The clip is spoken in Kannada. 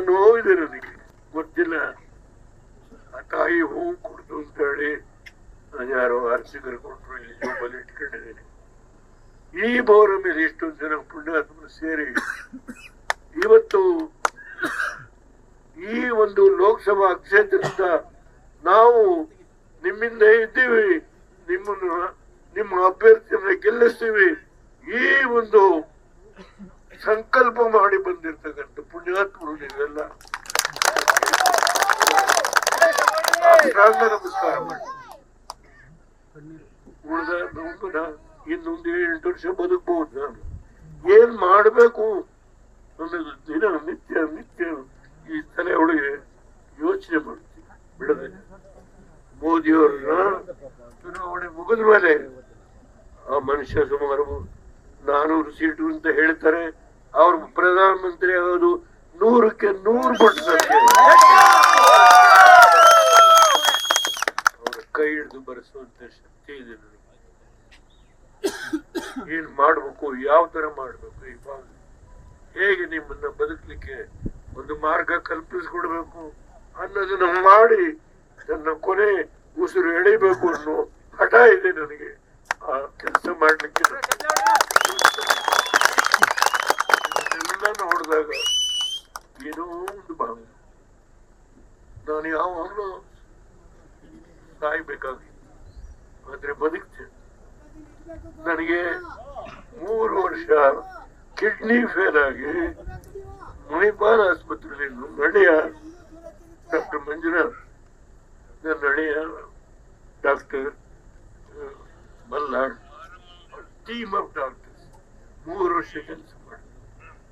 ನೋವಿದೆ ನನಗೆ, ಗೊತ್ತಿಲ್ಲ. ಆ ತಾಯಿ ಹೂವು ಕೊಡ್ತು ಅಂತ ಹೇಳಿ ಯಾರೋ ಅರ್ಚಕರು ಕೊಟ್ಟರು, ಇಲ್ಲಿ ಜೋಬಲ್ಲಿ ಇಟ್ಕೊಂಡಿದ್ದೇನೆ. ಈ ಬೋರ ಮೇಲೆ ಎಷ್ಟೊಂದು ಜನ ಪುಣ್ಯಾತ್ಮರು ಸೇರಿ ಇವತ್ತು ಈ ಒಂದು ಲೋಕಸಭಾ ಕ್ಷೇತ್ರದಿಂದ ನಾವು ನಿಮ್ಮಿಂದ ಇದ್ದೀವಿ, ನಿಮ್ಮ ಅಭ್ಯರ್ಥಿಯನ್ನ ಗೆಲ್ಲಿಸ್ತೀವಿ, ಈ ಒಂದು ಸಂಕಲ್ಪ ಮಾಡಿ ಬಂದಿರ್ತಕ್ಕಂಥ ಪುಣ್ಯಾತ್ಮರು ನೀವೆಲ್ಲ ನಮಸ್ಕಾರ ಮಾಡಿ. ಉಳಿದ ಇನ್ನೊಂದು 8 ವರ್ಷ ಬದುಕಬಹುದು. ನಾನು ಏನ್ ಮಾಡ್ಬೇಕು ಅನ್ನೋದು ದಿನ ನಿತ್ಯ ನಿತ್ಯ ಈ ತಲೆ ಒಳಗೆ ಯೋಚನೆ ಮಾಡ್ತೀವಿ ಬಿಡದೆ. ಮೋದಿಯವ್ರನ್ನ ಚುನಾವಣೆ ಮುಗಿದ ಮೇಲೆ ಆ ಮನುಷ್ಯ ಸುಮಾರು 400 ಸೀಟು ಅಂತ ಹೇಳ್ತಾರೆ. ಅವ್ರ ಪ್ರಧಾನಮಂತ್ರಿ ಆಗೋದು 100ಕ್ಕೆ 100% ಅವರ ಕೈ ಹಿಡಿದು ಬರೆಸುವಂತ ಶಕ್ತಿ ಇದೆ ನನಗೆ. ಏನ್ ಮಾಡ್ಬೇಕು, ಯಾವ ತರ ಮಾಡ್ಬೇಕು, ಇವಾಗ ಹೇಗೆ ನಿಮ್ಮನ್ನ ಬದುಕಲಿಕ್ಕೆ ಒಂದು ಮಾರ್ಗ ಕಲ್ಪಿಸ್ಕೊಡ್ಬೇಕು ಅನ್ನೋದನ್ನ ಮಾಡಿ ನನ್ನ ಕೊನೆ ಉಸಿರು ಎಳಿಬೇಕು ಅನ್ನೋ ಹಠ ಇದೆ ನನಗೆ. ಆ ಕೆಲಸ ಮಾಡ್ಲಿಕ್ಕೆ ಎಲ್ಲ ನೋಡಿದಾಗ ಏನೋ ಒಂದು ಭಾವ, ನಾನು ಯಾವಾಗಲೂ ಸಾಯ್ಬೇಕಾಗಿತ್ತು, ಆದ್ರೆ ಬದುಕ್ತೇನೆ. ನನಗೆ 3 ವರ್ಷ ಕಿಡ್ನಿ ಫೇಲ್ ಆಗಿ ಮಣಿಪಾಲ್ ಆಸ್ಪತ್ರೆಯಲ್ಲಿ ನಡೆಯ ಡಾಕ್ಟರ್ ಮಂಜುನಾಥ್, ನಡೆಯ doctor Malnad, team of doctors 3 ವರ್ಷ ಕೆಲಸ